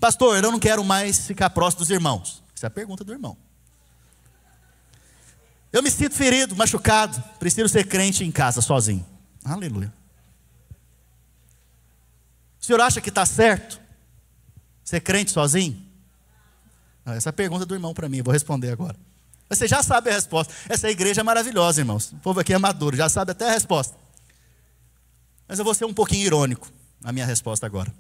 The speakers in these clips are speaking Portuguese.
Pastor, eu não quero mais ficar próximo dos irmãos. Essa é a pergunta do irmão. Eu me sinto ferido, machucado, preciso ser crente em casa, sozinho. Aleluia. O senhor acha que está certo ser crente sozinho? Essa é a pergunta do irmão para mim, eu vou responder agora. Você já sabe a resposta. Essa igreja é maravilhosa, irmãos. O povo aqui é maduro, já sabe até a resposta. Mas eu vou ser um pouquinho irônico na minha resposta agora.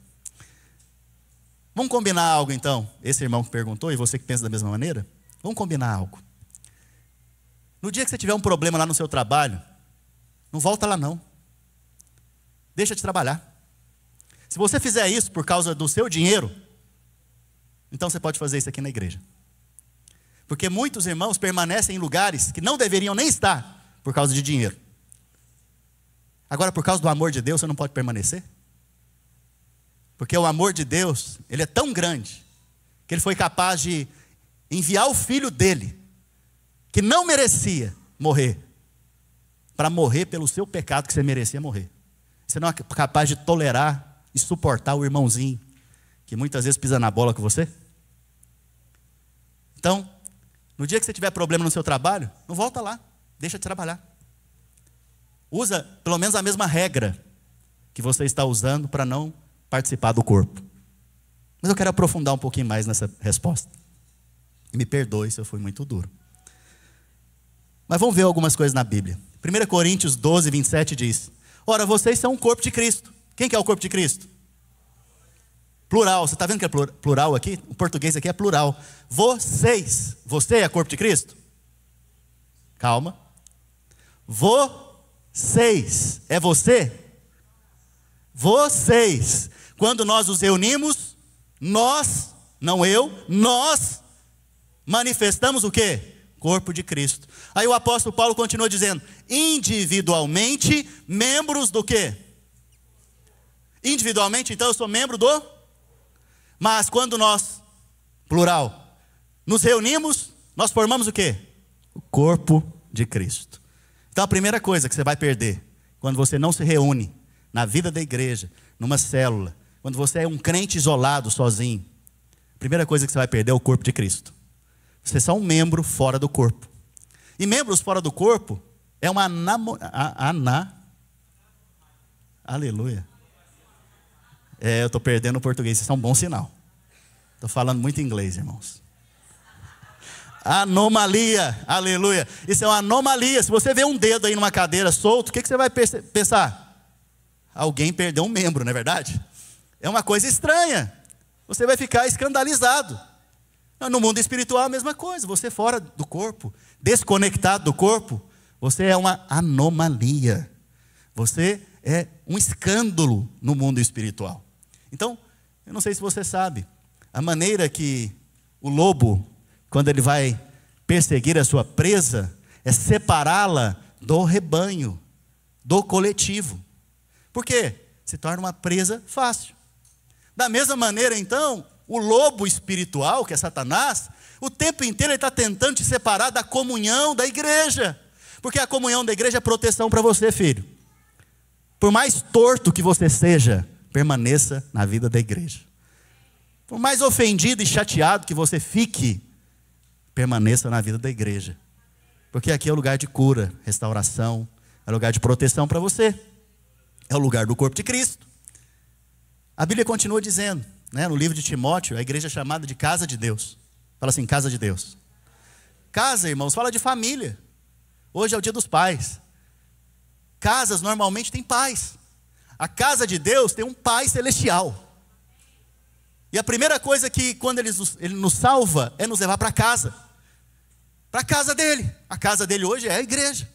Vamos combinar algo então? Esse irmão que perguntou e você que pensa da mesma maneira? Vamos combinar algo. No dia que você tiver um problema lá no seu trabalho, não volta lá não. Deixa de trabalhar. Se você fizer isso por causa do seu dinheiro, então você pode fazer isso aqui na igreja. Porque muitos irmãos permanecem em lugares que não deveriam nem estar por causa de dinheiro. Agora, por causa do amor de Deus, você não pode permanecer? Porque o amor de Deus, ele é tão grande, que ele foi capaz de enviar o filho dele, que não merecia morrer, para morrer pelo seu pecado que você merecia morrer. Você não é capaz de tolerar e suportar o irmãozinho, que muitas vezes pisa na bola com você? Então, no dia que você tiver problema no seu trabalho, não volta lá, deixa de trabalhar. Usa pelo menos a mesma regra que você está usando para não participar do corpo. Mas eu quero aprofundar um pouquinho mais nessa resposta. E me perdoe se eu fui muito duro. Mas vamos ver algumas coisas na Bíblia. 1 Coríntios 12, 27 diz: ora, vocês são o corpo de Cristo. Quem que é o corpo de Cristo? Plural, você está vendo que é plural aqui? O português aqui é plural. Vocês, você é corpo de Cristo? Calma. Vocês, é você? Vocês. Quando nós nos reunimos, nós, não eu, nós manifestamos o quê? Corpo de Cristo. Aí o apóstolo Paulo continua dizendo: individualmente, membros do quê? Individualmente, então eu sou membro do... Mas quando nós, plural, nos reunimos, nós formamos o quê? O corpo de Cristo. Então a primeira coisa que você vai perder, quando você não se reúne na vida da igreja, numa célula, quando você é um crente isolado, sozinho, a primeira coisa que você vai perder é o corpo de Cristo. Você é só um membro fora do corpo. E membros fora do corpo é uma aleluia. Eu estou perdendo o português, isso é um bom sinal. Estou falando muito inglês, irmãos. Anomalia, aleluia. Isso é uma anomalia. Se você vê um dedo aí numa cadeira solto, o que você vai pensar? Alguém perdeu um membro, não é verdade? É uma coisa estranha. Você vai ficar escandalizado. No mundo espiritual é a mesma coisa. Você fora do corpo, desconectado do corpo, você é uma anomalia. Você é um escândalo no mundo espiritual. Então, eu não sei se você sabe, a maneira que o lobo, quando ele vai perseguir a sua presa, é separá-la do rebanho, do coletivo. Por quê? Se torna uma presa fácil. Da mesma maneira, então, o lobo espiritual, que é Satanás, o tempo inteiro ele está tentando te separar da comunhão da igreja. Porque a comunhão da igreja é proteção para você, filho. Por mais torto que você seja, permaneça na vida da igreja. Por mais ofendido e chateado que você fique, permaneça na vida da igreja. Porque aqui é o lugar de cura, restauração, é o lugar de proteção para você. É o lugar do corpo de Cristo. A Bíblia continua dizendo, né, no livro de Timóteo, a igreja é chamada de casa de Deus. Fala assim, casa de Deus. Casa, irmãos, fala de família. Hoje é o dia dos pais. Casas normalmente têm pais. A casa de Deus tem um pai celestial. E a primeira coisa que quando ele nos salva é nos levar para casa. Para a casa dele. A casa dele hoje é a igreja.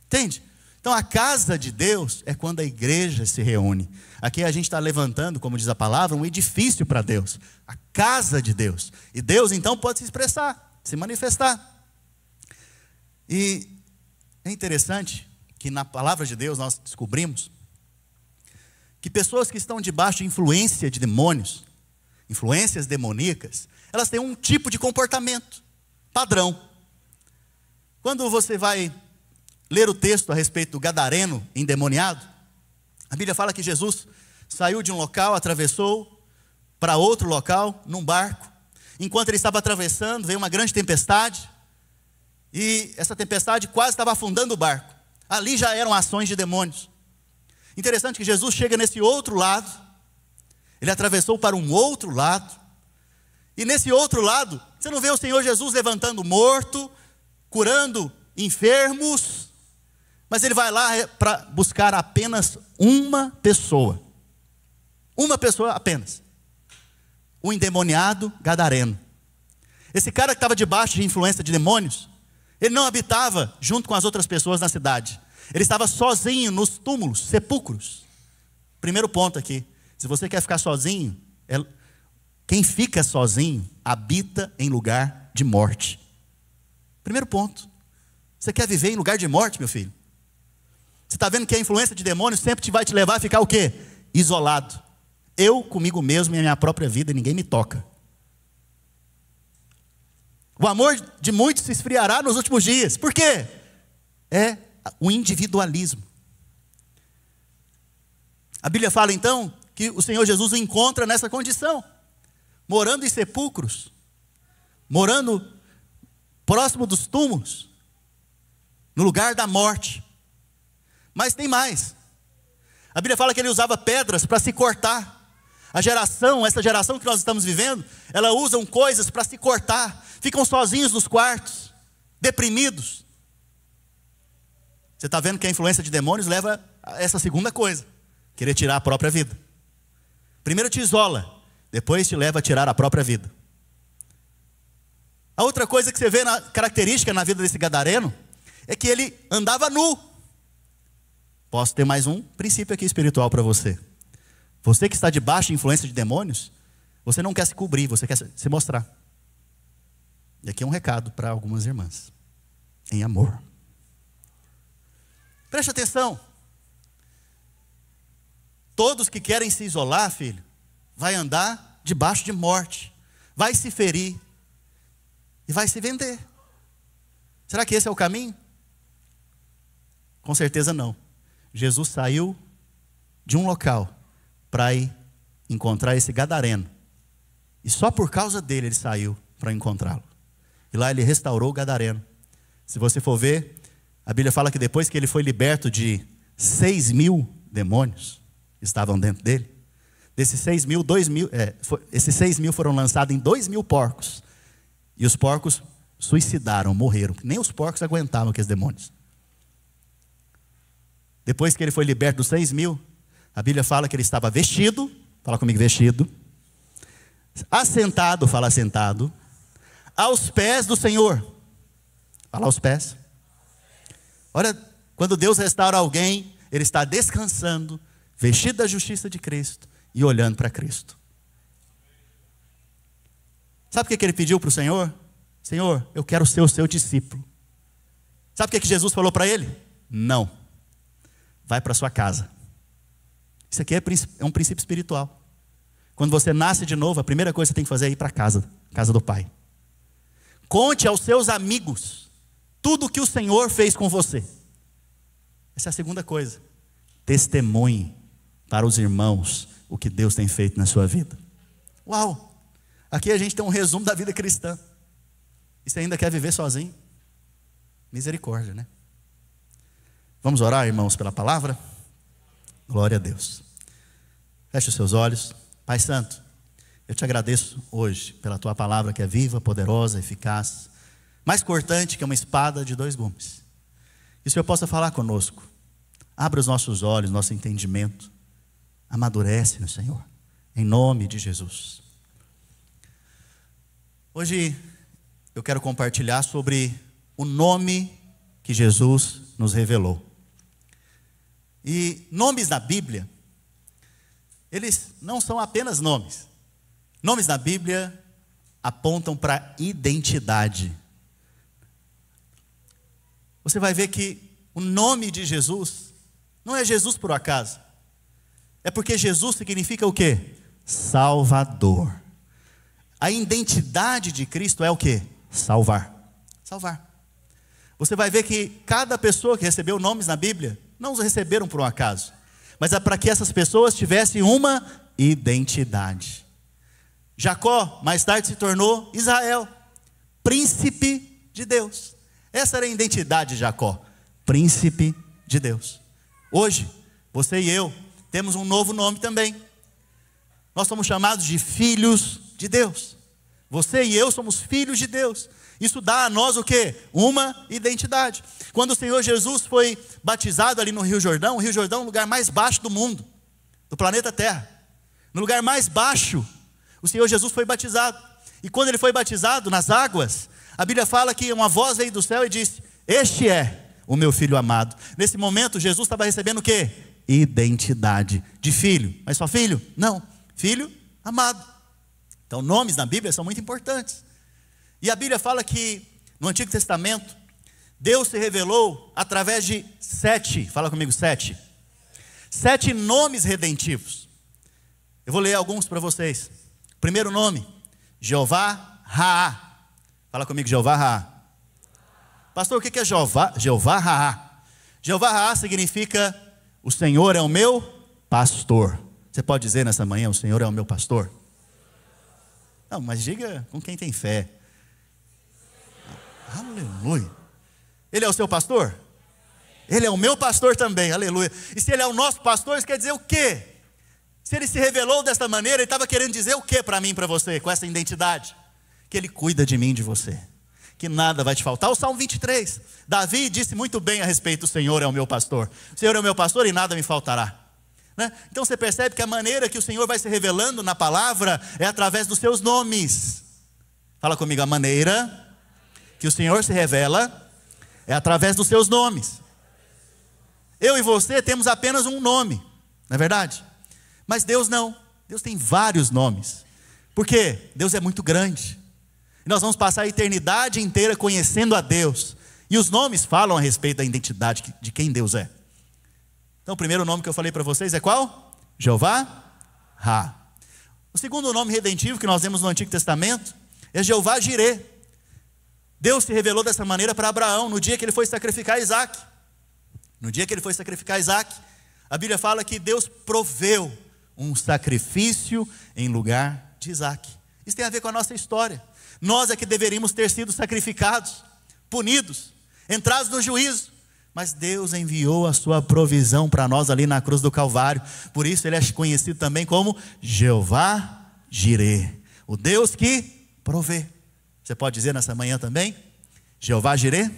Entende? Então a casa de Deus é quando a igreja se reúne. Aqui a gente está levantando, como diz a palavra, um edifício para Deus. A casa de Deus. E Deus então pode se expressar, se manifestar. E é interessante que na palavra de Deus nós descobrimos que pessoas que estão debaixo de influência de demônios, influências demoníacas, elas têm um tipo de comportamento padrão. Quando você vai ler o texto a respeito do gadareno endemoniado, a Bíblia fala que Jesus saiu de um local, atravessou, para outro local, num barco. Enquanto ele estava atravessando, veio uma grande tempestade, e essa tempestade quase estava afundando o barco. Ali já eram ações de demônios. Interessante que Jesus chega nesse outro lado, ele atravessou para um outro lado, e nesse outro lado, você não vê o Senhor Jesus levantando morto, curando enfermos, mas ele vai lá para buscar apenas uma pessoa apenas, o endemoniado gadareno. Esse cara que estava debaixo de influência de demônios, ele não habitava junto com as outras pessoas na cidade, ele estava sozinho nos túmulos, sepulcros. Primeiro ponto aqui, se você quer ficar sozinho, quem fica sozinho habita em lugar de morte. Primeiro ponto, você quer viver em lugar de morte, meu filho? Você está vendo que a influência de demônios sempre vai te levar a ficar o quê? Isolado. Eu comigo mesmo e a minha própria vida, ninguém me toca. O amor de muitos se esfriará nos últimos dias. Por quê? É o individualismo. A Bíblia fala então que o Senhor Jesus o encontra nessa condição, morando em sepulcros, morando próximo dos túmulos, no lugar da morte. Mas tem mais. A Bíblia fala que ele usava pedras para se cortar. Essa geração que nós estamos vivendo, ela usam coisas para se cortar, ficam sozinhos nos quartos, deprimidos. Você está vendo que a influência de demônios leva a essa segunda coisa, querer tirar a própria vida. Primeiro te isola, depois te leva a tirar a própria vida. A outra coisa que você vê característica na vida desse gadareno, é que ele andava nu. Posso ter mais um princípio aqui espiritual para você. Você que está debaixo de influência de demônios, você não quer se cobrir, você quer se mostrar. E aqui é um recado para algumas irmãs, em amor. Preste atenção. Todos que querem se isolar, filho, vai andar debaixo de morte, vai se ferir e vai se vender. Será que esse é o caminho? Com certeza não. Jesus saiu de um local para ir encontrar esse gadareno, e só por causa dele ele saiu para encontrá-lo, e lá ele restaurou o gadareno. Se você for ver, a Bíblia fala que depois que ele foi liberto de 6.000 demônios que estavam dentro dele, desses 6.000, 2.000, esses 6.000 foram lançados em 2.000 porcos, e os porcos suicidaram, morreram, nem os porcos aguentavam aqueles demônios. Depois que ele foi liberto dos 6.000, a Bíblia fala que ele estava vestido, fala comigo, vestido, assentado, fala assentado, aos pés do Senhor, fala aos pés. Olha, quando Deus restaura alguém, ele está descansando, vestido da justiça de Cristo e olhando para Cristo. Sabe o que ele pediu para o Senhor? Senhor, eu quero ser o seu discípulo. Sabe o que Jesus falou para ele? Não, vai para sua casa. Isso aqui é um princípio espiritual. Quando você nasce de novo, a primeira coisa que você tem que fazer é ir para casa do Pai. Conte aos seus amigos tudo o que o Senhor fez com você. Essa é a segunda coisa. Testemunhe para os irmãos o que Deus tem feito na sua vida. Uau! Aqui a gente tem um resumo da vida cristã. E você ainda quer viver sozinho? Misericórdia, né? Vamos orar, irmãos, pela palavra? Glória a Deus. Feche os seus olhos. Pai Santo, eu te agradeço hoje pela tua palavra que é viva, poderosa, eficaz, mais cortante que uma espada de 2 gumes. Que o Senhor possa falar conosco. Abra os nossos olhos, nosso entendimento. Amadurece-nos, Senhor, em nome de Jesus. Hoje eu quero compartilhar sobre o nome que Jesus nos revelou. E nomes na Bíblia, eles não são apenas nomes. Nomes na Bíblia apontam para identidade. Você vai ver que o nome de Jesus não é Jesus por acaso. É porque Jesus significa o quê? Salvador. A identidade de Cristo é o quê? Salvar. Salvar. Você vai ver que cada pessoa que recebeu nomes na Bíblia não os receberam por um acaso, mas é para que essas pessoas tivessem uma identidade. Jacó mais tarde se tornou Israel, príncipe de Deus. Essa era a identidade de Jacó, príncipe de Deus. Hoje, você e eu temos um novo nome também. Nós somos chamados de filhos de Deus. Você e eu somos filhos de Deus. Isso dá a nós o quê? Uma identidade. Quando o Senhor Jesus foi batizado ali no Rio Jordão, o Rio Jordão é o lugar mais baixo do mundo, do planeta Terra. No lugar mais baixo, o Senhor Jesus foi batizado. E quando ele foi batizado nas águas, a Bíblia fala que uma voz veio do céu e disse: este é o meu filho amado. Nesse momento, Jesus estava recebendo o quê? Identidade de filho. Mas só filho? Não, filho amado. Então nomes na Bíblia são muito importantes. E a Bíblia fala que no Antigo Testamento Deus se revelou através de 7, fala comigo, 7 nomes redentivos. Eu vou ler alguns para vocês. Primeiro nome, Jeová Raá. Fala comigo, Jeová Raá. Pastor, o que é Jeová Raá? Jeová Raá significa: o Senhor é o meu pastor. Você pode dizer nessa manhã: o Senhor é o meu pastor? Não, mas diga com quem tem fé. Aleluia. Ele é o seu pastor? Ele é o meu pastor também, aleluia. E se ele é o nosso pastor, isso quer dizer o quê? Se ele se revelou desta maneira, ele estava querendo dizer o quê para mim e para você, com essa identidade? Que ele cuida de mim e de você, que nada vai te faltar. O Salmo 23, Davi disse muito bem a respeito: o Senhor é o meu pastor. O Senhor é o meu pastor e nada me faltará, né? Então você percebe que a maneira que o Senhor vai se revelando na palavra é através dos seus nomes. Fala comigo, a maneira que o Senhor se revela é através dos seus nomes. Eu e você temos apenas um nome, não é verdade? Mas Deus não, Deus tem vários nomes. Por quê? Deus é muito grande. E nós vamos passar a eternidade inteira conhecendo a Deus. E os nomes falam a respeito da identidade de quem Deus é. Então o primeiro nome que eu falei para vocês é qual? Jeová Ra. O segundo nome redentivo que nós vemos no Antigo Testamento é Jeová Jirê. Deus se revelou dessa maneira para Abraão no dia que ele foi sacrificar Isaac. No dia que ele foi sacrificar Isaac, a Bíblia fala que Deus proveu um sacrifício em lugar de Isaac. Isso tem a ver com a nossa história. Nós é que deveríamos ter sido sacrificados, punidos, entrados no juízo. Mas Deus enviou a sua provisão para nós ali na cruz do Calvário. Por isso ele é conhecido também como Jeová Jirê, o Deus que provê. Você pode dizer nessa manhã também? Jeová Jirê?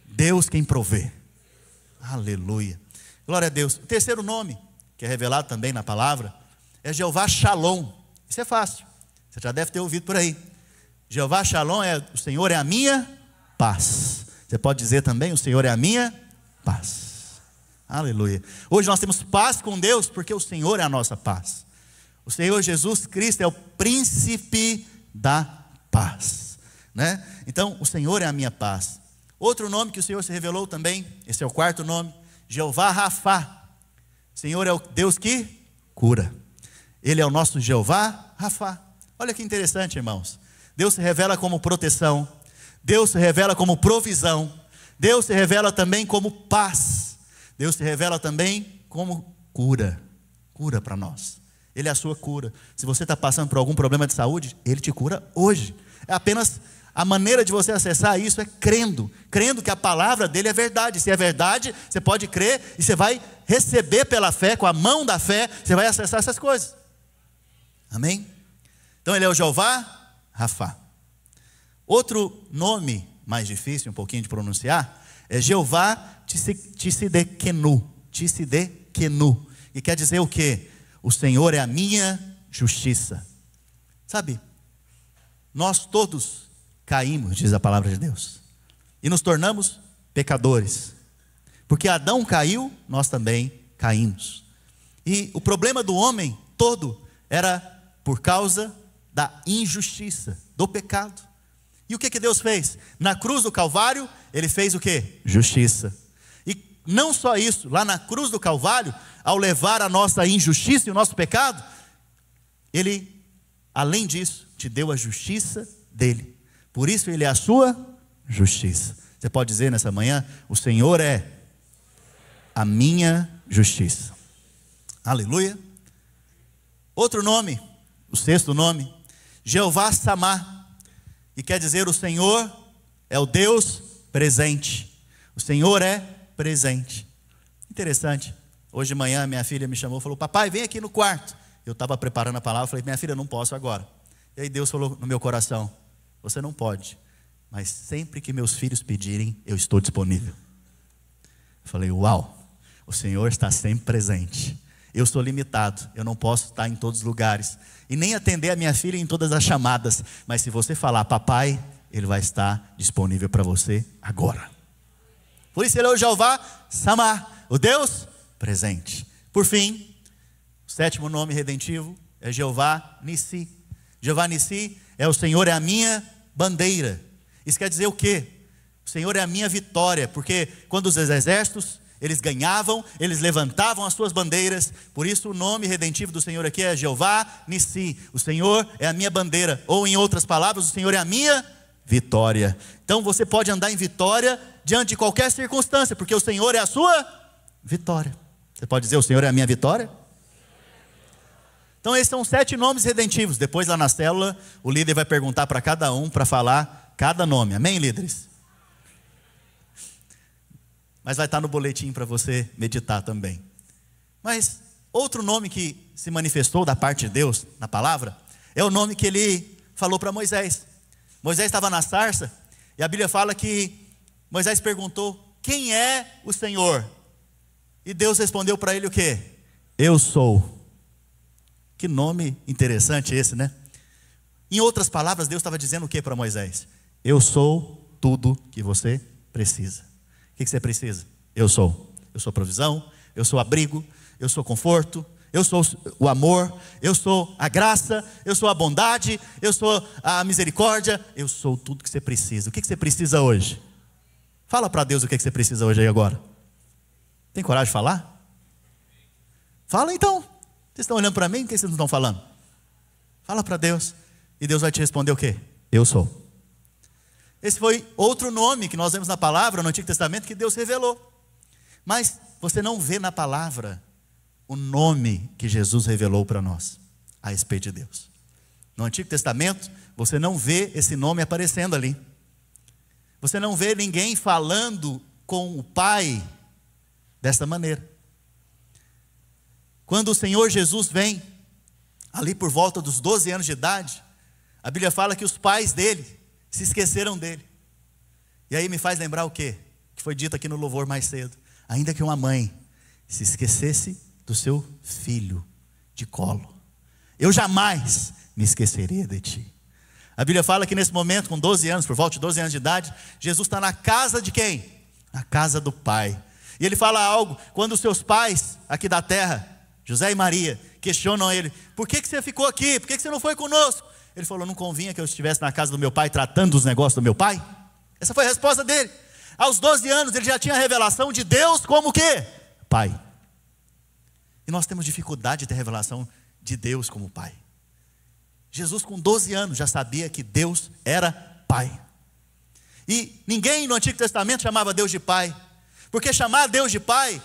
Deus quem provê. Aleluia. Glória a Deus. O terceiro nome, que é revelado também na palavra, é Jeová Shalom. Isso é fácil, você já deve ter ouvido por aí. Jeová Shalom é: o Senhor é a minha paz. Você pode dizer também: o Senhor é a minha paz. Aleluia. Hoje nós temos paz com Deus porque o Senhor é a nossa paz. O Senhor Jesus Cristo é o príncipe da paz, né? Então o Senhor é a minha paz. Outro nome que o Senhor se revelou também, esse é o quarto nome, Jeová Rafá. O Senhor é o Deus que cura. Ele é o nosso Jeová Rafá. Olha que interessante, irmãos. Deus se revela como proteção, Deus se revela como provisão, Deus se revela também como paz, Deus se revela também como cura. Cura para nós. Ele é a sua cura. Se você está passando por algum problema de saúde, Ele te cura hoje. É apenas a maneira de você acessar isso é crendo que a palavra dele é verdade. Se é verdade, você pode crer e você vai receber pela fé, com a mão da fé, você vai acessar essas coisas. Amém? Então ele é o Jeová Rafá. Outro nome mais difícil um pouquinho de pronunciar é Jeová Tsidekenu. Tsidekenu. E quer dizer o quê? O Senhor é a minha justiça. Sabe, nós todos caímos, diz a palavra de Deus, e nos tornamos pecadores. Porque Adão caiu, nós também caímos. E o problema do homem todo era por causa da injustiça, do pecado. E o que Deus fez? Na cruz do Calvário, Ele fez o quê? Justiça. E não só isso, lá na cruz do Calvário, ao levar a nossa injustiça e o nosso pecado, Ele, além disso, te deu a justiça dEle. Por isso Ele é a sua justiça. Você pode dizer nessa manhã: o Senhor é a minha justiça. Aleluia. Outro nome o sexto nome, Jeová Samá, e quer dizer o Senhor é o Deus presente. O Senhor é presente. Interessante. Hoje de manhã minha filha me chamou e falou: papai, vem aqui no quarto. Eu estava preparando a palavra, falei: minha filha, não posso agora. E aí Deus falou no meu coração: você não pode, mas sempre que meus filhos pedirem, eu estou disponível. Eu falei: uau, o Senhor está sempre presente. Eu sou limitado, eu não posso estar em todos os lugares e nem atender a minha filha em todas as chamadas, mas se você falar papai, Ele vai estar disponível para você agora. Por isso Ele é o Jeová Samá, o Deus presente. Por fim, o sétimo nome redentivo é Jeová Nissi. Jeová Nissi é o Senhor é a minha bandeira. Isso quer dizer o quê? O Senhor é a minha vitória, porque quando os exércitos eles ganhavam, eles levantavam as suas bandeiras. Por isso o nome redentivo do Senhor aqui é Jeová Nissi. O Senhor é a minha bandeira, ou em outras palavras, o Senhor é a minha vitória. Então você pode andar em vitória diante de qualquer circunstância, porque o Senhor é a sua vitória. Você pode dizer: o Senhor é a minha vitória? Então esses são 7 nomes redentivos. Depois lá na célula, o líder vai perguntar para cada um, para falar cada nome. Amém, líderes? Mas vai estar no boletim para você meditar também. Mas outro nome que se manifestou da parte de Deus na palavra é o nome que Ele falou para Moisés. Moisés estava na sarça e a Bíblia fala que Moisés perguntou: quem é o Senhor? E Deus respondeu para ele o quê? Eu sou. Que nome interessante esse, né? Em outras palavras, Deus estava dizendo o que para Moisés? Eu sou tudo que você precisa. O que você precisa? Eu sou. Eu sou provisão, eu sou abrigo, eu sou conforto, eu sou o amor, eu sou a graça, eu sou a bondade, eu sou a misericórdia, eu sou tudo que você precisa. O que você precisa hoje? Fala para Deus o que você precisa hoje aí agora. Tem coragem de falar? Fala então. Vocês estão olhando para mim? O que vocês não estão falando? Fala para Deus. E Deus vai te responder o quê? Eu sou. Esse foi outro nome que nós vemos na palavra, no Antigo Testamento, que Deus revelou. Mas você não vê na palavra o nome que Jesus revelou para nós a respeito de Deus. No Antigo Testamento, você não vê esse nome aparecendo ali. Você não vê ninguém falando com o Pai desta maneira. Quando o Senhor Jesus vem, ali por volta dos 12 anos de idade, a Bíblia fala que os pais dele se esqueceram dele. E aí me faz lembrar o quê? Que foi dito aqui no louvor mais cedo. Ainda que uma mãe se esquecesse do seu filho de colo, eu jamais me esqueceria de ti. A Bíblia fala que nesse momento, com 12 anos, por volta de 12 anos de idade, Jesus está na casa de quem? Na casa do Pai. E ele fala algo, quando os seus pais aqui da terra, José e Maria, questionam ele: por que você ficou aqui? Por que você não foi conosco? Ele falou: não convinha que eu estivesse na casa do meu pai, tratando dos negócios do meu pai? Essa foi a resposta dele. Aos 12 anos ele já tinha a revelação de Deus como o quê? Pai. E nós temos dificuldade de ter revelação de Deus como Pai. Jesus com 12 anos já sabia que Deus era Pai. E ninguém no Antigo Testamento chamava Deus de Pai, porque chamar Deus de Pai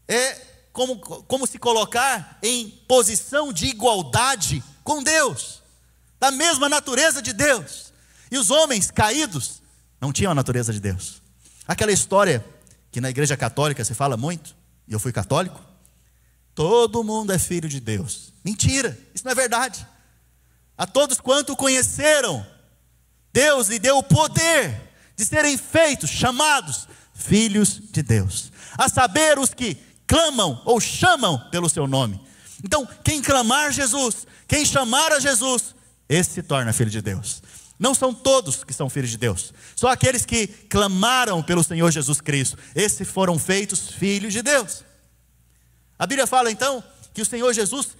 é como se colocar em posição de igualdade com Deus, da mesma natureza de Deus. E os homens caídos não tinham a natureza de Deus. Aquela história que na igreja católica se fala muito, e eu fui católico: todo mundo é filho de Deus. Mentira, isso não é verdade. A todos quanto conheceram, Deus lhe deu o poder de serem feitos, chamados filhos de Deus, a saber, os que clamam ou chamam pelo seu nome. Então, quem clamar Jesus, quem chamar a Jesus, esse se torna filho de Deus. Não são todos que são filhos de Deus, só aqueles que clamaram pelo Senhor Jesus Cristo, esses foram feitos filhos de Deus. A Bíblia fala então que o Senhor Jesus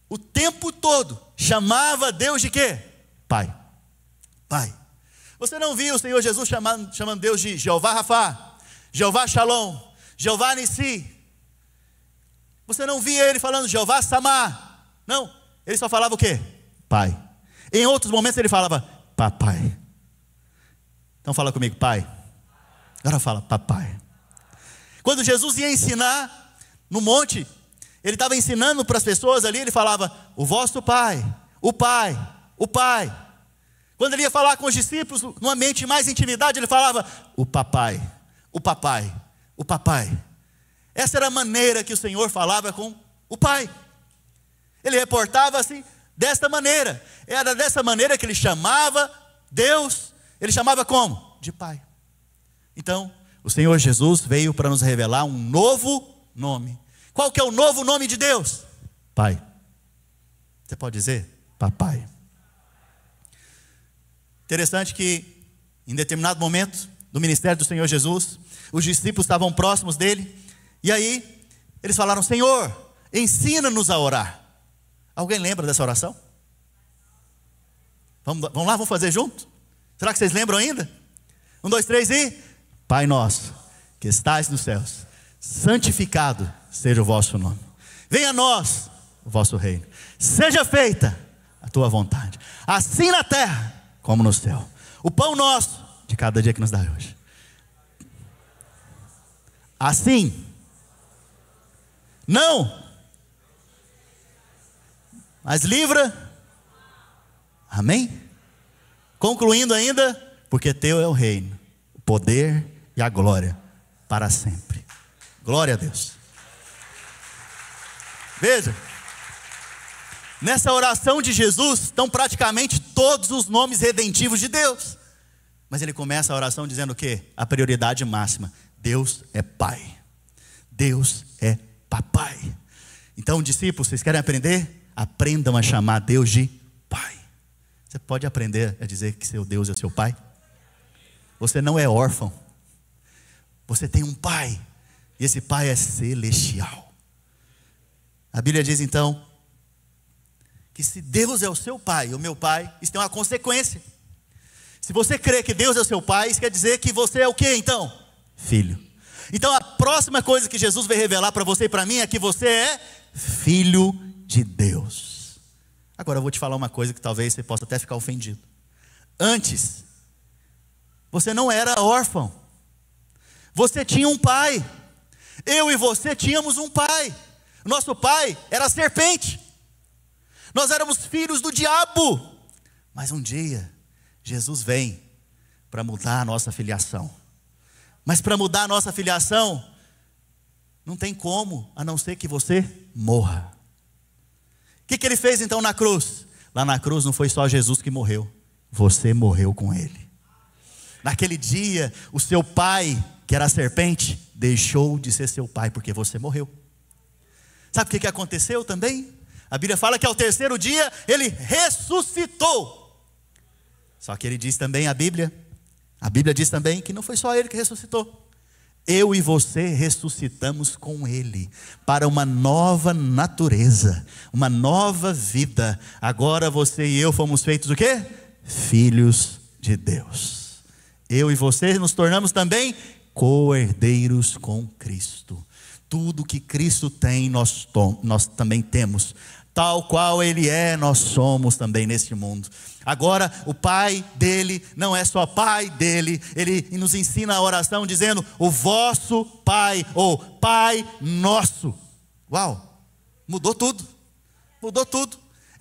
o tempo todo chamava Deus de quê? Pai. Pai. Você não viu o Senhor Jesus chamando Deus de Jeová Rafá, Jeová Shalom, Jeová Nissi. Você não via ele falando Jeová Samá. Não, ele só falava o quê? Pai. Em outros momentos ele falava papai. Então fala comigo: pai. Agora fala papai. Quando Jesus ia ensinar no monte, ele estava ensinando para as pessoas ali, ele falava: o vosso pai, o Pai, o Pai. Quando ele ia falar com os discípulos, num ambiente de mais intimidade, ele falava, o papai, o papai, o papai. Essa era a maneira que o Senhor falava com o Pai. Ele reportava-se desta maneira. Era dessa maneira que ele chamava Deus. Ele chamava como? De Pai. Então, o Senhor Jesus veio para nos revelar um novo nome. Qual que é o novo nome de Deus? Pai. Você pode dizer? Papai. Interessante que, em determinado momento do ministério do Senhor Jesus, os discípulos estavam próximos dele, e aí, eles falaram, Senhor, ensina-nos a orar. Alguém lembra dessa oração? Vamos lá, vamos fazer junto? Será que vocês lembram ainda? 1, 2, 3 e... Pai nosso, que estais nos céus, santificado seja o vosso nome. Venha a nós o vosso reino. Seja feita a tua vontade, assim na terra como no céu. O pão nosso de cada dia que nos dá hoje. Assim, não, mas livra. Amém? Concluindo ainda, porque teu é o reino, o poder e a glória para sempre. Glória a Deus. Veja, nessa oração de Jesus estão praticamente todos os nomes redentivos de Deus. Mas ele começa a oração dizendo o quê? A prioridade máxima: Deus é Pai, Deus é Papai. Então, discípulos, vocês querem aprender? Aprendam a chamar Deus de Pai. Você pode aprender a dizer que seu Deus é seu Pai? Você não é órfão. Você tem um Pai, e esse Pai é celestial. A Bíblia diz então que se Deus é o seu Pai, o meu Pai, isso tem uma consequência. Se você crê que Deus é o seu Pai, isso quer dizer que você é o quê então? Filho. Então a próxima coisa que Jesus vai revelar para você e para mim é que você é filho de Deus. Agora eu vou te falar uma coisa que talvez você possa até ficar ofendido. Antes, você não era órfão. Você tinha um pai. Eu e você tínhamos um pai. Nosso pai era a serpente. Nós éramos filhos do diabo. Mas um dia, Jesus vem para mudar a nossa filiação. Mas para mudar a nossa filiação, não tem como, a não ser que você morra. O que ele fez então na cruz? Lá na cruz não foi só Jesus que morreu. Você morreu com ele. Naquele dia, o seu pai, que era a serpente, deixou de ser seu pai, porque você morreu. Sabe o que aconteceu também? A Bíblia fala que ao terceiro dia, ele ressuscitou. Só que ele diz também, a Bíblia diz também que não foi só ele que ressuscitou. Eu e você ressuscitamos com ele, para uma nova natureza, uma nova vida. Agora você e eu fomos feitos o quê? Filhos de Deus. Eu e você nos tornamos também co-herdeiros com Cristo. Tudo que Cristo tem, nós também temos. Tal qual Ele é, nós somos também neste mundo. Agora, o Pai dele não é só Pai dele. Ele nos ensina a oração dizendo, o vosso Pai, ou Pai nosso. Uau, mudou tudo. Mudou tudo.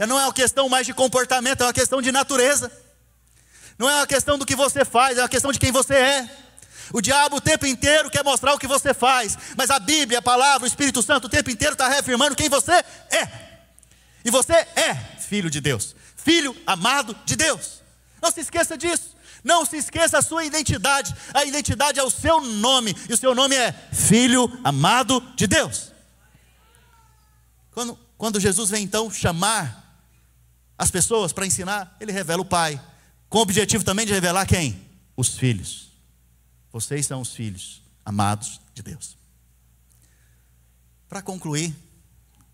Não é uma questão mais de comportamento, é uma questão de natureza. Não é uma questão do que você faz, é uma questão de quem você é. O diabo o tempo inteiro quer mostrar o que você faz, mas a Bíblia, a palavra, o Espírito Santo o tempo inteiro está reafirmando quem você é. E você é filho de Deus, filho amado de Deus. Não se esqueça disso. Não se esqueça a sua identidade. A identidade é o seu nome, e o seu nome é filho amado de Deus. Quando Jesus vem então chamar as pessoas para ensinar, ele revela o Pai, com o objetivo também de revelar quem? Os filhos. Vocês são os filhos amados de Deus. Para concluir,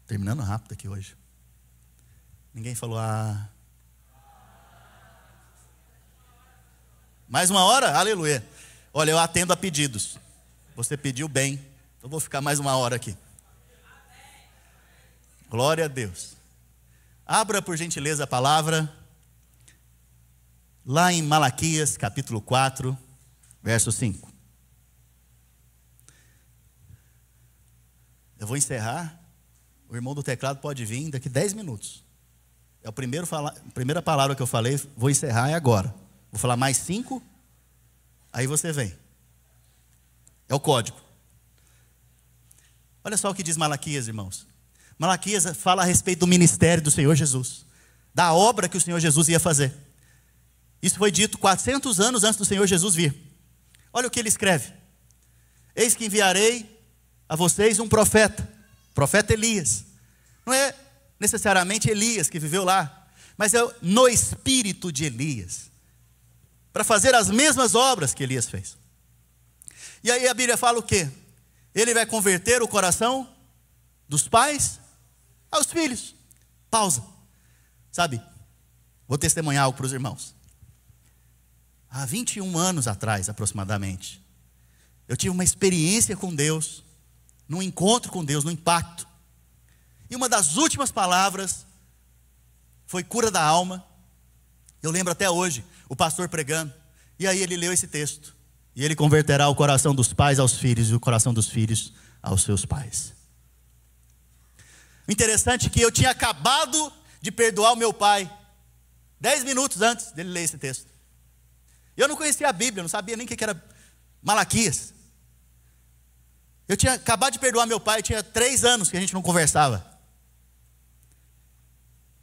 terminando rápido aqui hoje. Ninguém falou, mais uma hora? Aleluia. Olha, eu atendo a pedidos. Você pediu bem, eu vou ficar mais uma hora aqui. Glória a Deus. Abra por gentileza a palavra, lá em Malaquias capítulo 4, verso 5. Eu vou encerrar. O irmão do teclado pode vir daqui 10 minutos. É a primeira palavra que eu falei, vou encerrar é agora. Vou falar mais 5, aí você vem. É o código. Olha só o que diz Malaquias, irmãos. Malaquias fala a respeito do ministério do Senhor Jesus, da obra que o Senhor Jesus ia fazer. Isso foi dito 400 anos antes do Senhor Jesus vir. Olha o que ele escreve: eis que enviarei a vocês um profeta, profeta Elias. Não é necessariamente Elias que viveu lá, mas é no espírito de Elias, para fazer as mesmas obras que Elias fez. E aí a Bíblia fala o quê? Ele vai converter o coração dos pais aos filhos. Pausa. Sabe, vou testemunhar algo para os irmãos. Há 21 anos atrás, aproximadamente, eu tive uma experiência com Deus, num encontro com Deus, num impacto. E uma das últimas palavras foi cura da alma. Eu lembro até hoje, o pastor pregando, e aí ele leu esse texto: e ele converterá o coração dos pais aos filhos, e o coração dos filhos aos seus pais. O interessante é que eu tinha acabado de perdoar o meu pai 10 minutos antes dele ler esse texto. Eu não conhecia a Bíblia, não sabia nem o que era Malaquias. Eu tinha acabado de perdoar meu pai, tinha 3 anos que a gente não conversava.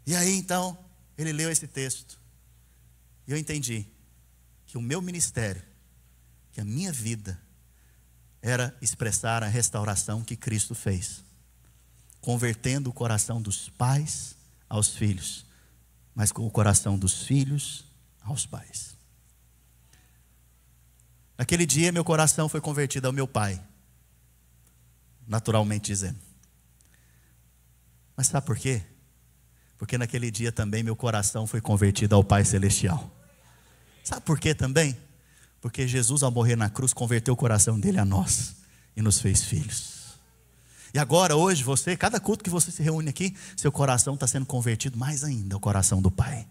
E aí então, ele leu esse texto, e eu entendi que o meu ministério, que a minha vida, era expressar a restauração que Cristo fez, convertendo o coração dos pais aos filhos, mas com o coração dos filhos aos pais. Naquele dia meu coração foi convertido ao meu pai, naturalmente dizendo. Mas sabe por quê? Porque naquele dia também meu coração foi convertido ao Pai Celestial. Sabe por quê também? Porque Jesus, ao morrer na cruz, converteu o coração dele a nós e nos fez filhos. E agora, hoje, você, cada culto que você se reúne aqui, seu coração está sendo convertido mais ainda ao coração do Pai.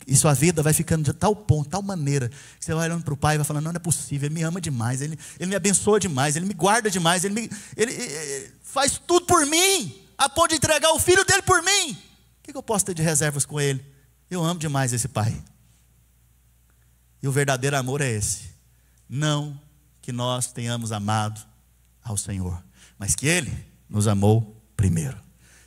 E sua vida vai ficando de tal ponto, tal maneira, que você vai olhando para o Pai e vai falando: não é possível, Ele me ama demais, Ele me abençoa demais, Ele me guarda demais, Ele faz tudo por mim, a ponto de entregar o Filho dele por mim. O que eu posso ter de reservas com Ele? Eu amo demais esse Pai. E o verdadeiro amor é esse: não que nós tenhamos amado ao Senhor, mas que Ele nos amou primeiro.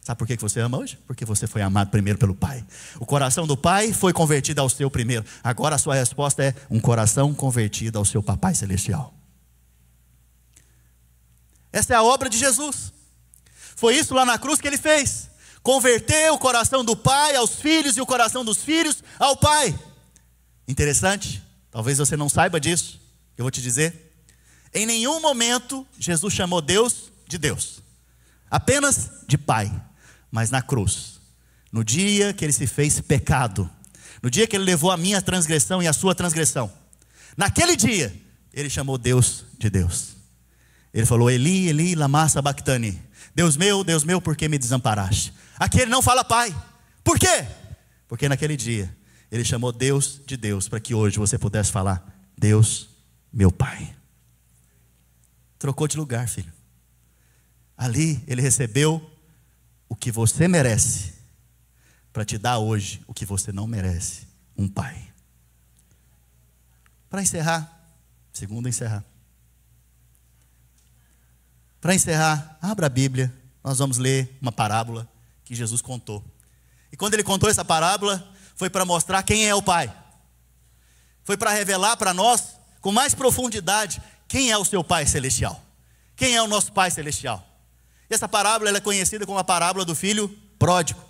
Sabe por que você ama hoje? Porque você foi amado primeiro pelo Pai. O coração do Pai foi convertido ao seu primeiro. Agora a sua resposta é um coração convertido ao seu Papai Celestial. Essa é a obra de Jesus. Foi isso lá na cruz que Ele fez: converter o coração do Pai aos filhos e o coração dos filhos ao Pai. Interessante, talvez você não saiba disso, eu vou te dizer. Em nenhum momento Jesus chamou Deus de Deus, apenas de Pai. Mas na cruz, no dia que Ele se fez pecado, no dia que Ele levou a minha transgressão e a sua transgressão, naquele dia Ele chamou Deus de Deus. Ele falou: Eli, Eli, lama sabachthani, Deus meu, por que me desamparaste? Aqui Ele não fala Pai. Por quê? Porque naquele dia Ele chamou Deus de Deus, para que hoje você pudesse falar: Deus, meu Pai. Trocou de lugar, filho. Ali Ele recebeu o que você merece, para te dar hoje o que você não merece: um Pai. Para encerrar, para encerrar, abra a Bíblia, nós vamos ler uma parábola que Jesus contou. E quando Ele contou essa parábola, foi para mostrar quem é o Pai. Foi para revelar para nós, com mais profundidade, quem é o seu Pai Celestial. Quem é o nosso Pai Celestial. E essa parábola ela é conhecida como a parábola do filho pródigo.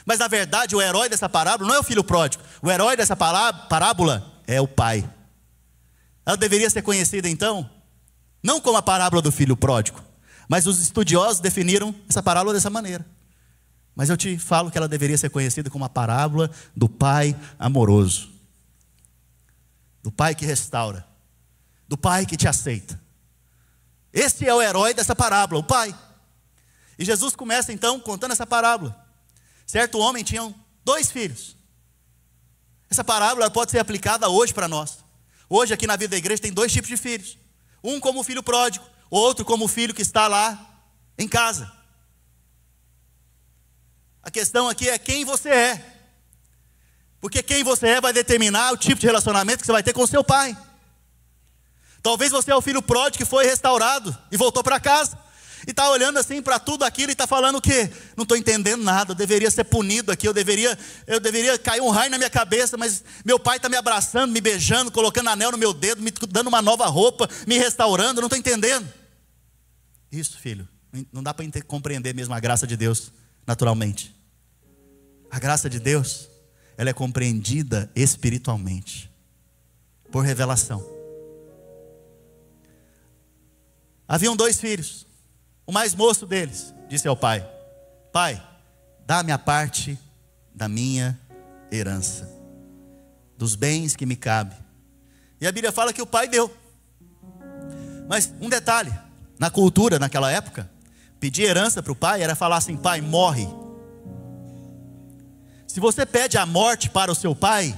Mas na verdade o herói dessa parábola não é o filho pródigo. O herói dessa parábola é o Pai. Ela deveria ser conhecida então, não como a parábola do filho pródigo, mas os estudiosos definiram essa parábola dessa maneira. Mas eu te falo que ela deveria ser conhecida como a parábola do Pai amoroso, do Pai que restaura, do Pai que te aceita. Esse é o herói dessa parábola, o Pai. E Jesus começa então contando essa parábola. Certo homem tinha 2 filhos. Essa parábola pode ser aplicada hoje para nós. Hoje aqui na vida da igreja tem 2 tipos de filhos. Um como o filho pródigo, outro como o filho que está lá em casa. A questão aqui é quem você é. Porque quem você é vai determinar o tipo de relacionamento que você vai ter com o seu pai. Talvez você é o filho pródigo que foi restaurado e voltou para casa. E está olhando assim para tudo aquilo e está falando o quê? Não estou entendendo nada, eu deveria ser punido aqui, eu deveria cair um raio na minha cabeça, mas meu pai está me abraçando, me beijando, colocando anel no meu dedo, me dando uma nova roupa, me restaurando, eu não estou entendendo. Isso, filho, não dá para compreender mesmo a graça de Deus naturalmente. A graça de Deus, ela é compreendida espiritualmente, por revelação. Haviam 2 filhos. O mais moço deles disse ao pai: pai, dá-me a parte da minha herança, dos bens que me cabe. E a Bíblia fala que o pai deu. Mas um detalhe, na cultura naquela época, pedir herança para o pai era falar assim: pai, morre. Se você pede a morte para o seu pai,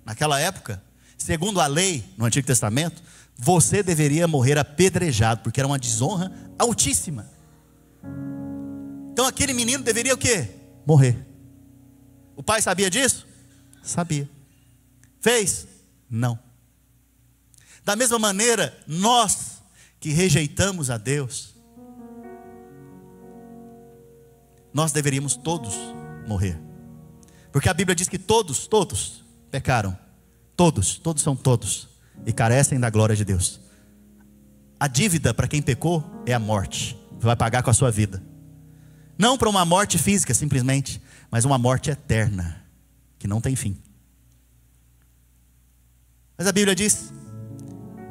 naquela época, segundo a lei no Antigo Testamento, você deveria morrer apedrejado, porque era uma desonra altíssima. Então aquele menino deveria o quê? Morrer. O pai sabia disso? Sabia. Fez? Não. Da mesma maneira, nós que rejeitamos a Deus, nós deveríamos todos morrer. Porque a Bíblia diz que todos pecaram. Todos são todos. E carecem da glória de Deus. A dívida para quem pecou é a morte. Você vai pagar com a sua vida. Não para uma morte física simplesmente, mas uma morte eterna, que não tem fim. Mas a Bíblia diz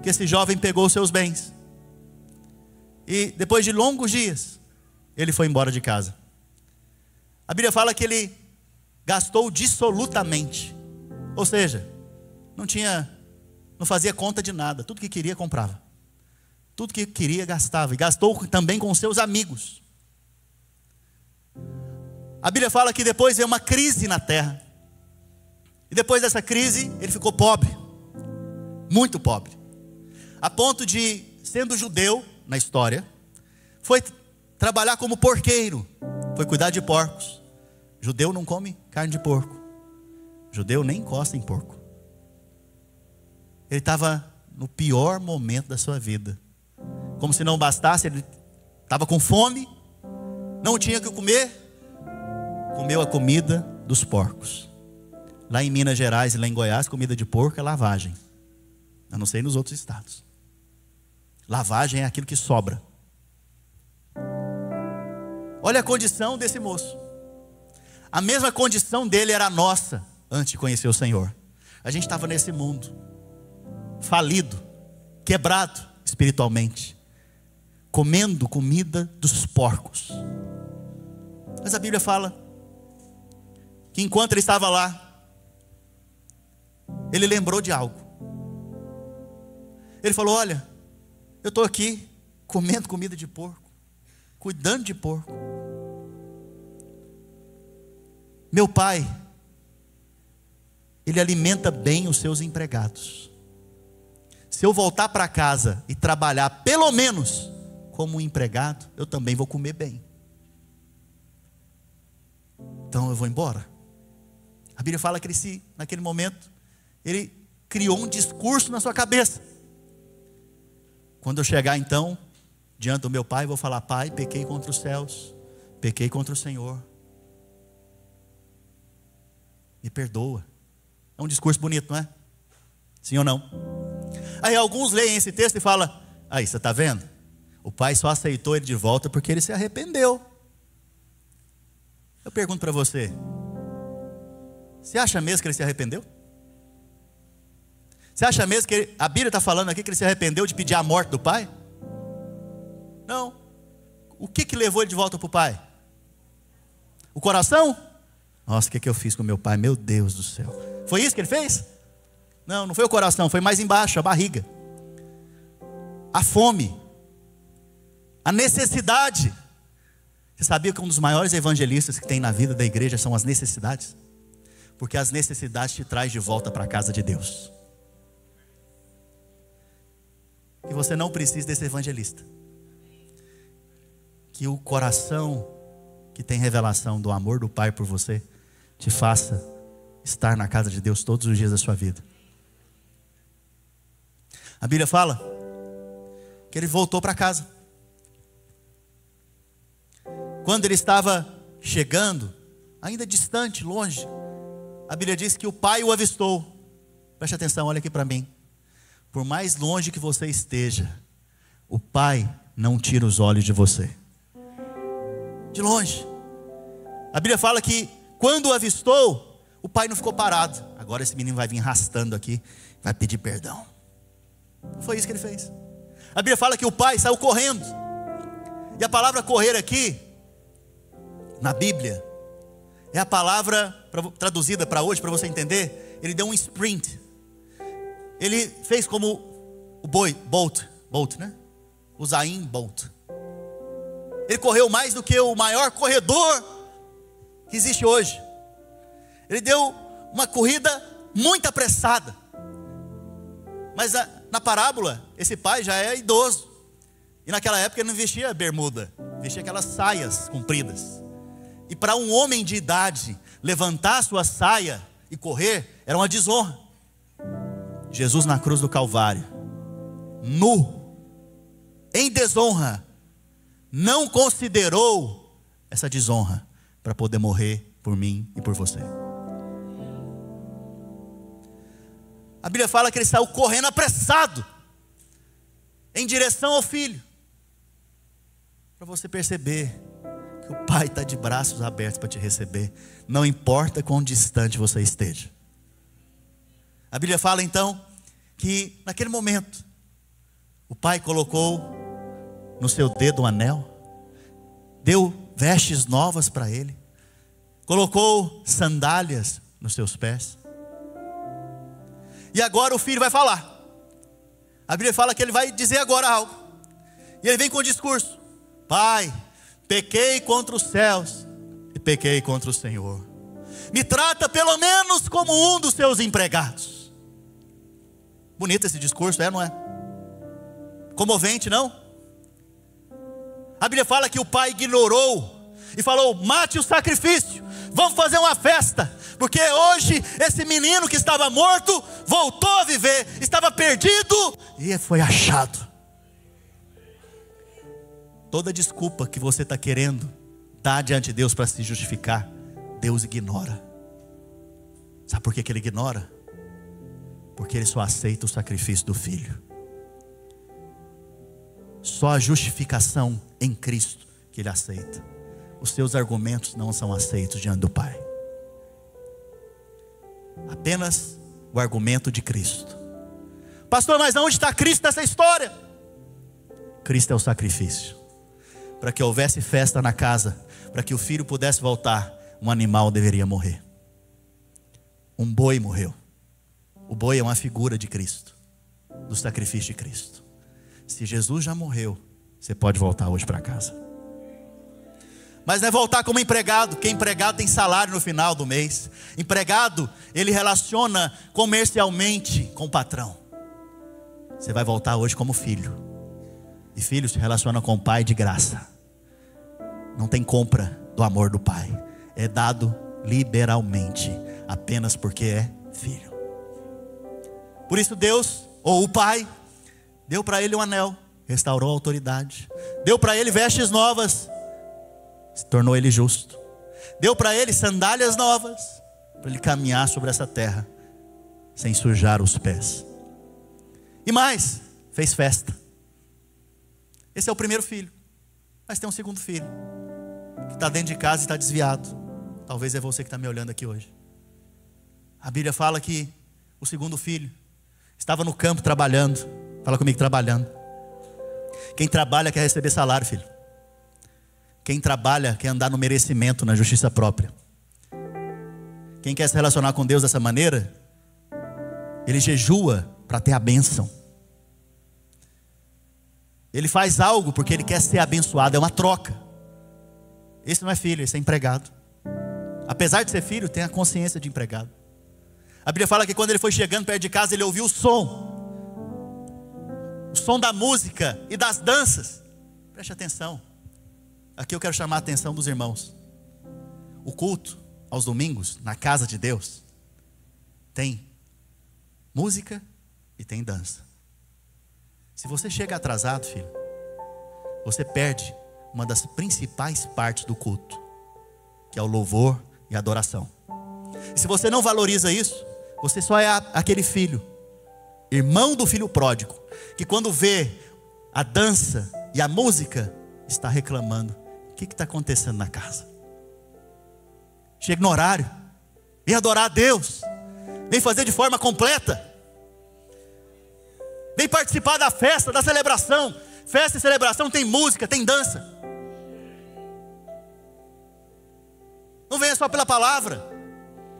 que esse jovem pegou os seus bens. E depois de longos dias, ele foi embora de casa. A Bíblia fala que ele gastou dissolutamente. Ou seja, não fazia conta de nada. Tudo que queria, comprava. Tudo que queria, gastava. E gastou também com os seus amigos. A Bíblia fala que depois veio uma crise na terra. E depois dessa crise, ele ficou pobre. Muito pobre. A ponto de, sendo judeu na história, foi trabalhar como porqueiro. Foi cuidar de porcos. Judeu não come carne de porco. Judeu nem encosta em porco. Ele estava no pior momento da sua vida. Como se não bastasse, ele estava com fome, não tinha o que comer, comeu a comida dos porcos. Lá em Minas Gerais e lá em Goiás, comida de porco é lavagem. Eu não sei nos outros estados. Lavagem é aquilo que sobra. Olha a condição desse moço. A mesma condição dele era a nossa antes de conhecer o Senhor. A gente estava nesse mundo falido, quebrado espiritualmente, comendo comida dos porcos. Mas a Bíblia fala que enquanto ele estava lá, ele lembrou de algo. Ele falou: olha, eu estou aqui comendo comida de porco, cuidando de porco. Meu pai, ele alimenta bem os seus empregados. Se eu voltar para casa e trabalhar pelo menos como um empregado, eu também vou comer bem. Então eu vou embora. A Bíblia fala que naquele momento, ele criou um discurso na sua cabeça. Quando eu chegar então, diante do meu pai, eu vou falar: pai, pequei contra os céus, pequei contra o Senhor. Me perdoa. É um discurso bonito, não é? Sim ou não? Aí alguns leem esse texto e falam: aí, você está vendo? O pai só aceitou ele de volta porque ele se arrependeu. Eu pergunto para você: você acha mesmo que ele se arrependeu? Você acha mesmo que a Bíblia está falando aqui que ele se arrependeu de pedir a morte do pai? Não. O que levou ele de volta para o pai? O coração? Nossa, o que eu fiz com meu pai? Meu Deus do céu. Foi isso que ele fez? Não, não foi o coração, foi mais embaixo, a barriga. A fome. A necessidade. Você sabia que um dos maiores evangelistas que tem na vida da igreja são as necessidades? Porque as necessidades te trazem de volta para a casa de Deus. Que você não precisa desse evangelista. Que o coração que tem revelação do amor do Pai por você, te faça estar na casa de Deus todos os dias da sua vida. A Bíblia fala que ele voltou para casa. Quando ele estava chegando, ainda distante, longe, a Bíblia diz que o pai o avistou. Preste atenção, olha aqui para mim. Por mais longe que você esteja, o pai não tira os olhos de você. De longe. A Bíblia fala que quando o avistou, o pai não ficou parado. Agora esse menino vai vir arrastando aqui, vai pedir perdão. Não foi isso que ele fez. A Bíblia fala que o pai saiu correndo. E a palavra correr aqui, na Bíblia, é a palavra traduzida para hoje, para você entender. Ele deu um sprint. Ele fez como o Bolt, né? O Usain Bolt. Ele correu mais do que o maior corredor que existe hoje. Ele deu uma corrida muito apressada. Mas na parábola, esse pai já é idoso. E naquela época ele não vestia bermuda, vestia aquelas saias compridas. E para um homem de idade levantar sua saia e correr, era uma desonra. Jesus na cruz do Calvário, nu, em desonra, não considerou essa desonra para poder morrer por mim e por você. A Bíblia fala que ele saiu correndo apressado em direção ao filho, para você perceber que o pai está de braços abertos para te receber, não importa quão distante você esteja. A Bíblia fala então que naquele momento o pai colocou no seu dedo um anel, deu vestes novas para ele, colocou sandálias nos seus pés. E agora o filho vai falar. A Bíblia fala que ele vai dizer agora algo. E ele vem com o discurso: Pai, pequei contra os céus e pequei contra o Senhor. Me trata pelo menos como um dos seus empregados. Bonito esse discurso, não é? Comovente, não? A Bíblia fala que o pai ignorou e falou: mate o sacrifício, vamos fazer uma festa, porque hoje esse menino que estava morto voltou a viver, estava perdido e foi achado. Toda desculpa que você está querendo dar diante de Deus para se justificar, Deus ignora. Sabe por que ele ignora? Porque ele só aceita o sacrifício do filho. Só a justificação em Cristo que ele aceita. Os seus argumentos não são aceitos diante do Pai. Apenas o argumento de Cristo. Pastor, mas onde está Cristo nessa história? Cristo é o sacrifício. Para que houvesse festa na casa, para que o filho pudesse voltar, um animal deveria morrer. Um boi morreu. O boi é uma figura de Cristo, do sacrifício de Cristo. Se Jesus já morreu, você pode voltar hoje para casa. Mas não é voltar como empregado, porque empregado tem salário no final do mês. Empregado, ele relaciona comercialmente com o patrão. Você vai voltar hoje como filho. E filho se relaciona com o pai de graça. Não tem compra do amor do pai. É dado liberalmente, apenas porque é filho. Por isso Deus, ou o pai, deu para ele um anel, restaurou a autoridade. Deu para ele vestes novas, se tornou ele justo. Deu para ele sandálias novas, para ele caminhar sobre essa terra, sem sujar os pés. E mais, fez festa. Esse é o primeiro filho. Mas tem um segundo filho, que está dentro de casa e está desviado. Talvez é você que está me olhando aqui hoje. A Bíblia fala que o segundo filho estava no campo trabalhando. Fala comigo, trabalhando. Quem trabalha quer receber salário, filho. Quem trabalha quer andar no merecimento, na justiça própria. Quem quer se relacionar com Deus dessa maneira, ele jejua para ter a bênção. Ele faz algo porque ele quer ser abençoado, é uma troca. Esse não é filho, esse é empregado. Apesar de ser filho, tem a consciência de empregado. A Bíblia fala que quando ele foi chegando perto de casa, ele ouviu o som da música e das danças. Preste atenção. Aqui eu quero chamar a atenção dos irmãos. o culto aos domingos, na casa de Deus, tem música e tem dança. Se você chega atrasado, filho, você perde uma das principais partes do culto, que é o louvor e a adoração. E se você não valoriza isso, você só é aquele filho, irmão do filho pródigo, que quando vê a dança e a música, está reclamando: o que está acontecendo na casa? Chega no horário, vem adorar a Deus, vem fazer de forma completa, vem participar da festa, da celebração. Festa e celebração tem música, tem dança. Não venha só pela palavra,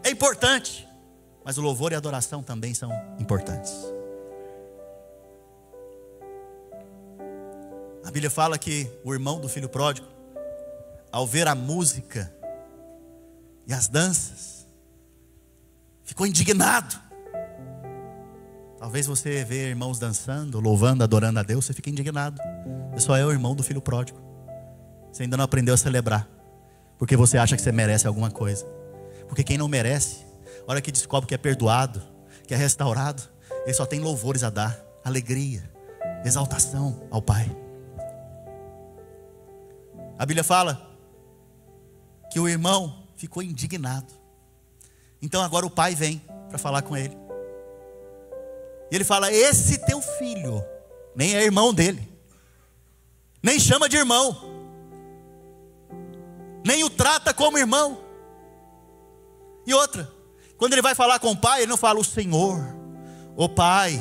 é importante, mas o louvor e a adoração também são importantes. A Bíblia fala que o irmão do filho pródigo, ao ver a música e as danças, ficou indignado. Talvez você vê irmãos dançando, louvando, adorando a Deus, você fica indignado. Você só é o irmão do filho pródigo. Você ainda não aprendeu a celebrar, porque você acha que você merece alguma coisa. Porque quem não merece, a hora que descobre que é perdoado, que é restaurado, ele só tem louvores a dar, alegria, exaltação ao Pai. A Bíblia fala que o irmão ficou indignado. Então agora o pai vem para falar com ele. E ele fala: esse teu filho nem é irmão dele, nem chama de irmão, nem o trata como irmão. E outra, quando ele vai falar com o pai, ele não fala o Senhor, o pai.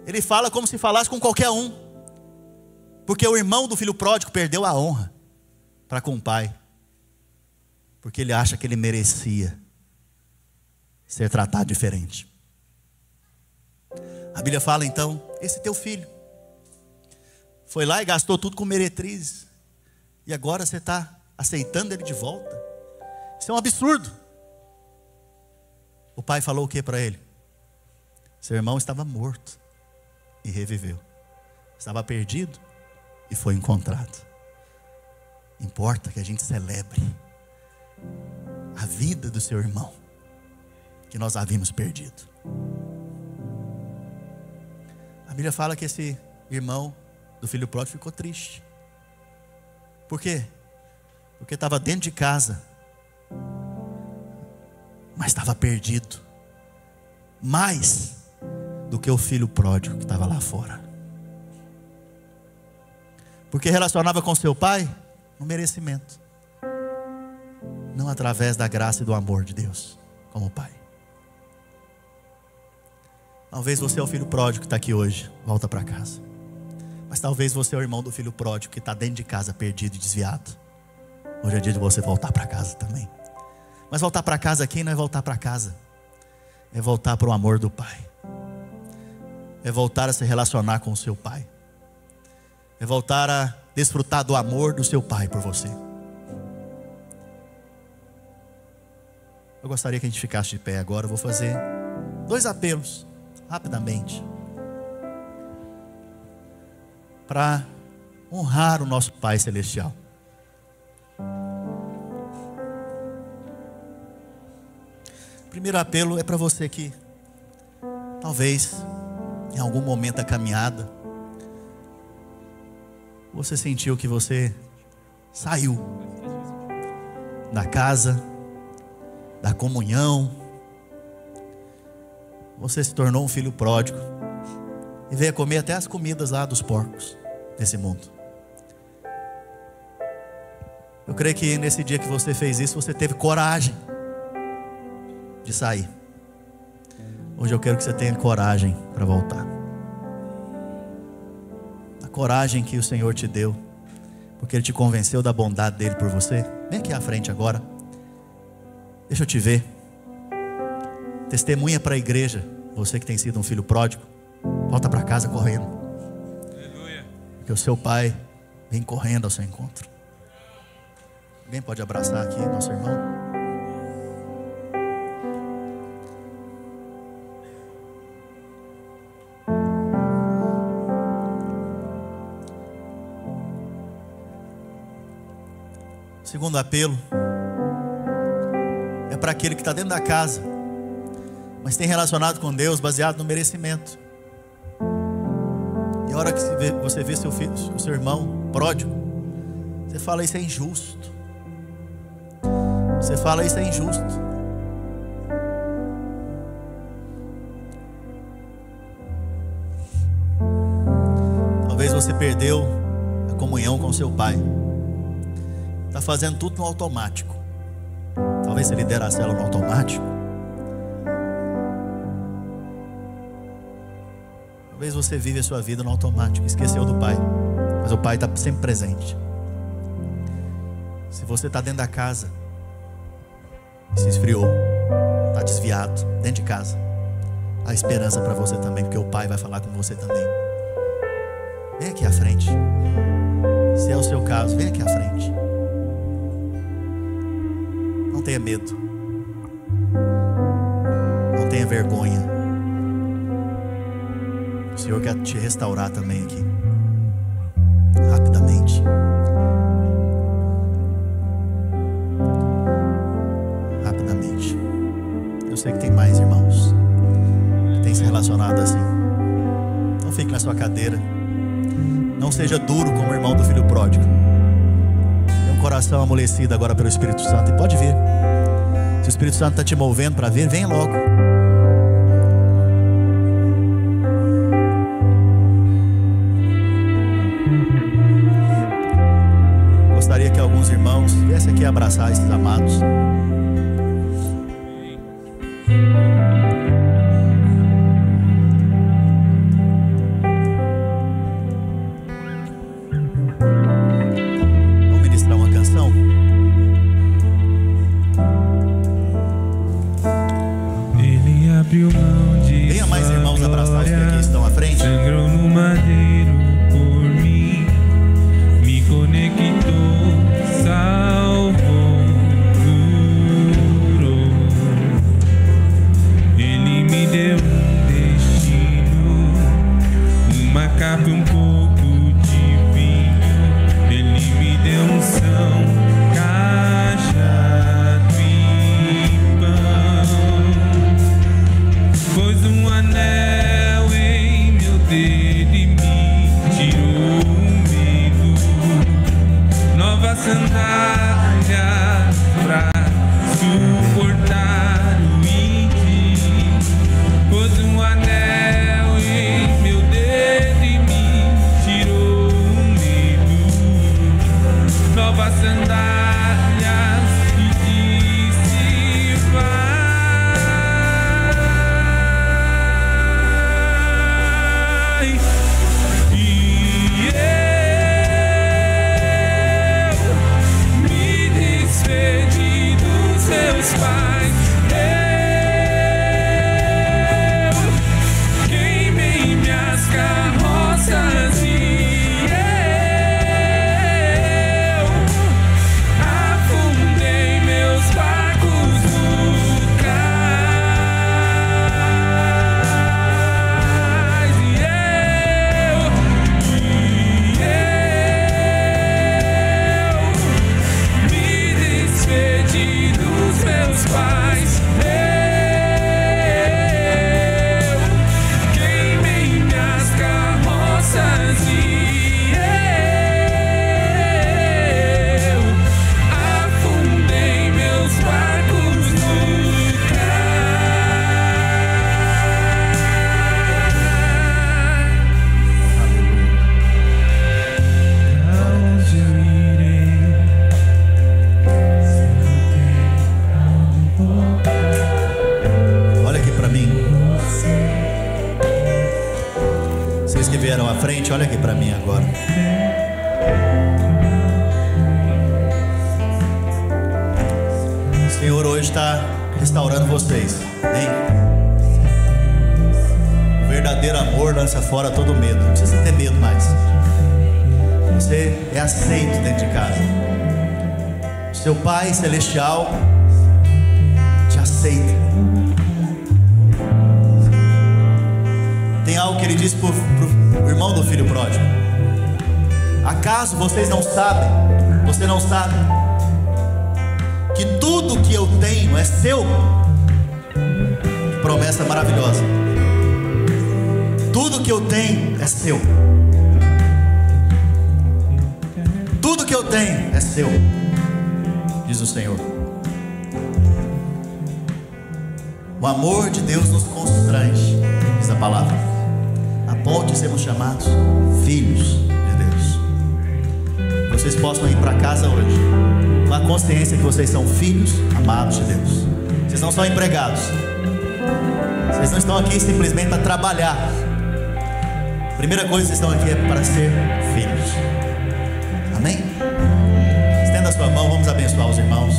Ele fala como se falasse com qualquer um. Porque o irmão do filho pródigo perdeu a honra para com o pai, porque ele acha que ele merecia ser tratado diferente. A Bíblia fala então: esse teu filho foi lá e gastou tudo com meretrizes, e agora você está aceitando ele de volta? Isso é um absurdo. O pai falou o que para ele? Seu irmão estava morto e reviveu, estava perdido e foi encontrado. Importa que a gente celebre a vida do seu irmão, que nós havíamos perdido. A Bíblia fala que esse irmão do filho pródigo ficou triste. Por quê? Porque estava dentro de casa, mas estava perdido, mais do que o filho pródigo que estava lá fora. Porque relacionava com seu pai no merecimento, não através da graça e do amor de Deus como pai. Talvez você é o filho pródigo que está aqui hoje, volta para casa. Mas talvez você é o irmão do filho pródigo que está dentro de casa, perdido e desviado. Hoje é dia de você voltar para casa também. Mas voltar para casa aqui não é voltar para casa, é voltar para o amor do pai, é voltar a se relacionar com o seu pai, é voltar a desfrutar do amor do seu pai por você. Eu gostaria que a gente ficasse de pé agora. Eu vou fazer 2 apelos rapidamente para honrar o nosso Pai Celestial. O primeiro apelo é para você que talvez em algum momento da caminhada você sentiu que você saiu da casa, da comunhão, você se tornou um filho pródigo e veio comer até as comidas lá dos porcos desse mundo. Eu creio que nesse dia que você fez isso, você teve coragem de sair. Hoje eu quero que você tenha coragem para voltar. A coragem que o Senhor te deu, porque Ele te convenceu da bondade dEle por você. Vem aqui à frente agora. Deixa eu te ver. Testemunha para a igreja, você que tem sido um filho pródigo. Volta para casa correndo. Aleluia. Porque o seu pai vem correndo ao seu encontro. Alguém pode abraçar aqui nosso irmão? Segundo apelo para aquele que está dentro da casa, mas tem relacionado com Deus baseado no merecimento. E a hora que você vê seu filho, o seu irmão pródigo, você fala: isso é injusto. Você fala: isso é injusto. Talvez você perdeu a comunhão com seu pai, está fazendo tudo no automático. Talvez você lidera a célula no automático. Talvez você vive a sua vida no automático, esqueceu do pai, mas o pai está sempre presente. Se você está dentro da casa e se esfriou, está desviado dentro de casa, há esperança para você também, porque o pai vai falar com você também. Vem aqui à frente. Se é o seu caso, vem aqui à frente. Não tenha medo, não tenha vergonha. O Senhor quer te restaurar também aqui, rapidamente. Rapidamente. Eu sei que tem mais irmãos que têm se relacionado assim. Não fique na sua cadeira. Não seja duro como o irmão do filho pródigo. Tem um coração amolecido agora pelo Espírito Santo, e pode vir. Se o Espírito Santo está te movendo para vir, vem logo. Gostaria que alguns irmãos viessem aqui abraçar esses amados. Venha mais irmãos abraçar os que aqui estão à frente. Sangrou no madeiro por mim, me conectou, salvou, curou. Ele me deu um destino, uma capa e um pouco de vinho. Ele me deu unção, cajado e pão. Pôs um anel em meu dedo e me tirou o medo. Novas sandálias pra suportar o índio. Pôs um anel em meu dedo e me tirou o medo. Novas sandálias e disse: vai. Pais, eu queimei minhas carroças e eu afundei meus barcos no cais e eu me despedi dos meus pais. Eu queimei minhas carroças e eu afundei meus barcos no cais. Aonde eu irei? Olha aqui para mim. Vocês que vieram à frente, olha aqui para mim agora. O Senhor hoje está restaurando vocês. Hein? O verdadeiro amor lança fora todo medo. Não precisa ter medo mais. Você é aceito dentro de casa. Seu Pai Celestial te aceita. Tem algo que ele disse pro irmão do filho pródigo: acaso vocês não sabem, você não sabe, que que tudo que eu tenho é seu. Que promessa maravilhosa. Tudo que eu tenho é seu. Tudo que eu tenho é seu, diz o Senhor. O amor de Deus nos constrange, diz a palavra, a ponto de sermos chamados filhos de Deus. Vocês possam ir para casa hoje com a consciência que vocês são filhos amados de Deus. Vocês não são empregados. Vocês não estão aqui simplesmente para trabalhar. A primeira coisa que vocês estão aqui é para ser filhos. Amém? Estenda a sua mão, vamos abençoar os irmãos.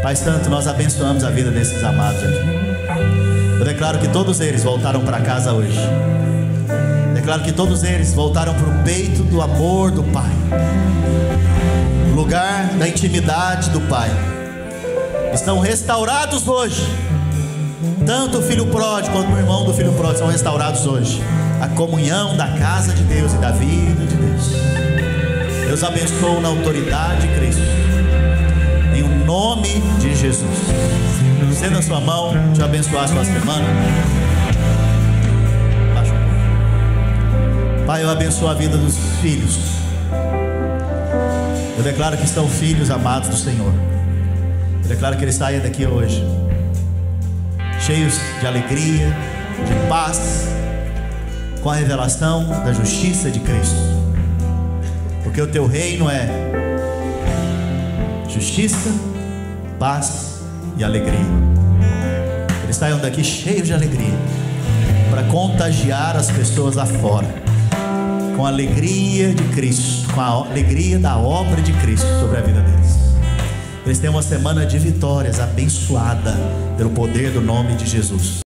Pai Santo, nós abençoamos a vida desses amados aqui. Eu declaro que todos eles voltaram para casa hoje. Declaro que todos eles voltaram para o peito do amor do Pai, lugar da intimidade do Pai. Estão restaurados hoje. Tanto o filho pródigo quanto o irmão do filho pródigo são restaurados hoje. A comunhão da casa de Deus e da vida de Deus. Deus abençoe na autoridade de Cristo, em o nome de Jesus. Estenda a sua mão, te abençoar a sua semana. Baixa um pouco. Pai, eu abençoo a vida dos filhos. Eu declaro que são filhos amados do Senhor. Eu declaro que eles saem daqui hoje cheios de alegria, de paz, com a revelação da justiça de Cristo. Porque o teu reino é justiça, paz e alegria. Eles saiam daqui cheios de alegria, para contagiar as pessoas lá fora, com a alegria de Cristo, com a alegria da obra de Cristo sobre a vida deles. Eles têm uma semana de vitórias abençoada pelo poder do nome de Jesus.